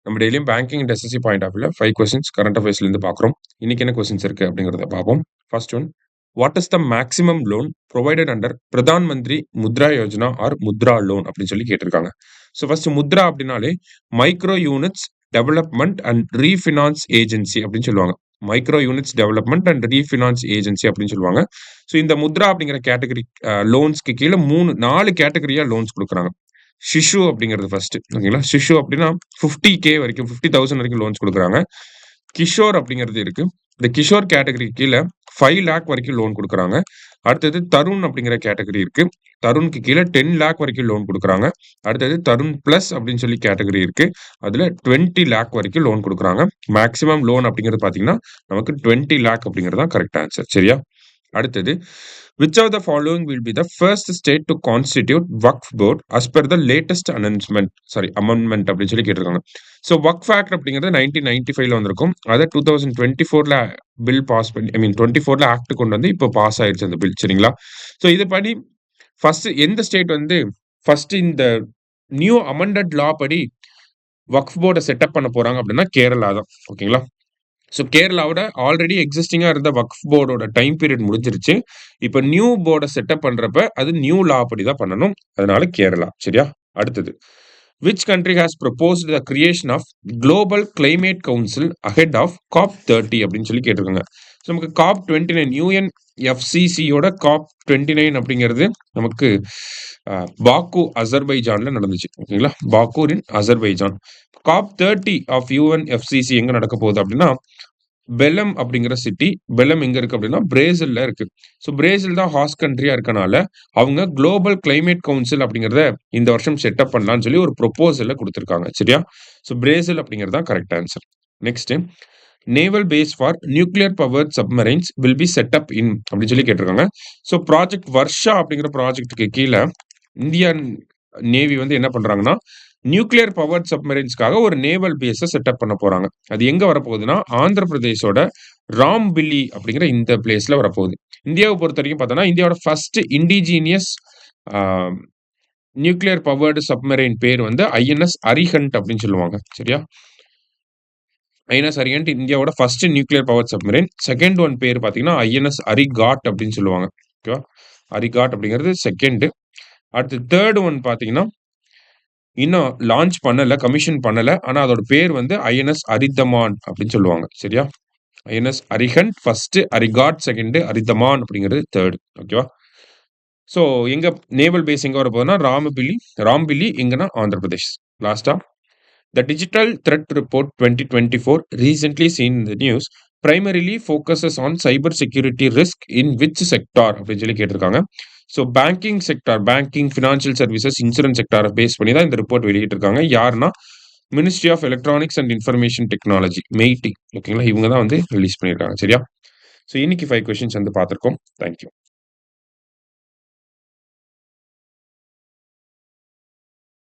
நம்ம டெய்லியும் banking and SSC point of வியூல 5 கொஸ்டின்ஸ் கரண்ட் அஃபேர்ஸ்லேருந்து பார்க்குறோம். இன்னைக்கு என்ன கொஸ்டின்ஸ் இருக்கு அப்படிங்கிறத பார்ப்போம். First one, what is the maximum loan provided under Pradhan Mantri Mudra Yojana R Mudra loan அப்படின்னு சொல்லி கேட்டிருக்காங்க. ஸோ ஃபர்ஸ்ட் முத்ரா அப்படின்னாலே micro units development and refinance agency அப்படின்னு சொல்லுவாங்க. Micro units development and refinance agency அப்படின்னு சொல்லுவாங்க. ஸோ இந்த முத்ரா அப்படிங்கிற கேட்டகரி லோன்ஸ்க்கு கீழே 4 கேட்டகரியா லோன்ஸ் கொடுக்குறாங்க. ஷிஷு அப்படிங்கிறது ஃபர்ஸ்ட், ஓகேங்களா? ஷிஷு அப்படின்னா 50K வரைக்கும் 50,000 வரைக்கும் லோன்ஸ் கொடுக்குறாங்க. கிஷோர் அப்படிங்கிறது இருக்கு. இந்த கிஷோர் கேட்டகரி கீழே 5 லேக் வரைக்கும் லோன் கொடுக்குறாங்க. அடுத்தது தருண் அப்படிங்கிற கேட்டகரி இருக்கு. தருணுக்கு கீழே 10 லேக் வரைக்கும் லோன் கொடுக்குறாங்க. அடுத்தது தருண் பிளஸ் அப்படின்னு சொல்லி கேட்டகரி இருக்கு. அதுல 20 லேக் வரைக்கும் லோன் கொடுக்குறாங்க. மேக்ஸிமம் லோன் அப்படிங்கிறது பாத்தீங்கன்னா நமக்கு 20 லேக் அப்படிங்கிறது தான் கரெக்ட் ஆன்சர். சரியா? அடுத்தது, which of the following will be the first state to constitute Waqf board as per the latest amendment அப்படின்னு சொல்லி கேட்டிருக்காங்க. ஸோ Waqf Act அப்படிங்கிறது 1995ல வந்திருக்கும். அதை 2024ல பில் பாஸ் பண்ணி 24ல ஆக்ட் கொண்டு வந்து இப்போ பாஸ் ஆயிடுச்சு அந்த பில். சரிங்களா? ஸோ இது படி ஃபர்ஸ்ட் எந்த ஸ்டேட் வந்து ஃபர்ஸ்ட் இந்த நியூ அமெண்டட் லா படி வக்ஃப் போர்டை செட்டப் பண்ண போறாங்க அப்படின்னா கேரளா தான். ஓகேங்களா? ஸோ கேரளாவோட ஆல்ரெடி எக்ஸிஸ்டிங்காக இருந்த வக்ஃப் போர்டோட டைம் பீரியட் முடிஞ்சிருச்சு. இப்போ நியூ போர்டை செட்டப் பண்றப்ப அது நியூ லா படி தான் பண்ணணும். அதனால கேரளா. சரியா? அடுத்தது, which country has proposed the creation of global climate council ahead of COP30 அப்படின்னு சொல்லி கேட்டிருக்காங்க. ஸோ நமக்கு COP29 UNFCCயோட COP29 அப்படிங்கிறது நமக்கு பாக்கு அசர்பைஜான்ல நடந்துச்சு. ஓகேங்களா? பாக்கூர் இன் அசர்பைஜான். COP30 ஆஃப் UNFCC எங்க நடக்க போகுது அப்படின்னா பெலம் அப்படிங்கிற சிட்டி. பெலம் எங்க இருக்கு அப்படின்னா பிரேசில்ல இருக்கு. ஸோ பிரேசில் தான் ஹாஸ்ட் கண்ட்ரியா இருக்கனால அவங்க குளோபல் கிளைமேட் கவுன்சில் அப்படிங்கிறத இந்த வருஷம் செட்டப் பண்ணலாம்னு சொல்லி ஒரு ப்ரொபோசலை கொடுத்துருக்காங்க. சரியா? ஸோ பிரேசில் அப்படிங்கிறது தான் correct answer. Next, naval base for nuclear powered submarines will be set up in அப்படின்னு சொல்லி கேட்டிருக்காங்க. ஸோ ப்ராஜெக்ட் வர்ஷா அப்படிங்கிற ப்ராஜெக்ட்டுக்கு கீழே இந்தியன் நேவி வந்து என்ன பண்றாங்கன்னா நியூக்ளியர் பவர்ட் சப்மரைன்ஸ்க்காக ஒரு நேவல் பேஸை செட்டப் பண்ண போறாங்க. அது எங்க வரப்போகுதுன்னா ஆந்திர பிரதேஷோட ராம்பிலி அப்படிங்கிற இந்த பிளேஸ்ல வரப்போகுது. இந்தியாவை பொறுத்த வரைக்கும் பார்த்தோன்னா இந்தியாவோட first indigenous nuclear powered submarine பேர் வந்து ஐஎன்எஸ் அரிஹண்ட் அப்படின்னு சொல்லுவாங்க. சரியா? ஐஎன்எஸ் அரிஹண்ட் இந்தியாவோட first nuclear power submarine. Second one பேர் பார்த்தீங்கன்னா ஐஎன்எஸ் அரிகாட் அப்படின்னு சொல்லுவாங்க. ஓகேவா? அரிகாட் அப்படிங்கிறது செகண்ட். அடுத்து தேர்ட் ஒன் பார்த்தீங்கன்னா இன்னும் லான்ச் பண்ணல, கமிஷன் பண்ணல. ஆனா அதோட பேர் வந்து ஐஎன்எஸ் அரிதமான் அப்படின்னு சொல்லுவாங்க. சரியா? INS Arihant first, Arighaat second, Aridhaman அப்படிங்கிறது தேர்ட். ஓகேவா? ஸோ எங்க நேவல் பேஸ் எங்க வரப்போகுதுன்னா ராம்பிலி எங்கன்னா ஆந்திர பிரதேஷ். லாஸ்டா, the digital threat report 2024 recently seen in the news primarily focuses on cyber security risk in which sector அப்படின்னு சொல்லி கேட்டிருக்காங்க. So banking sector, banking, financial services, insurance செக்டாரை பேஸ் பண்ணி தான் இந்த ரிப்போர்ட் வெளியிட்டிருக்காங்க. யாருன்னா ministry of electronics and information technology, MeitY. ஓகேங்களா? இவங்க தான் வந்து ரிலீஸ் பண்ணியிருக்காங்க. சரியா? ஸோ இன்னைக்கு 5 கொஸ்டின்ஸ் வந்து பார்த்துருக்கோம். தேங்க்யூ.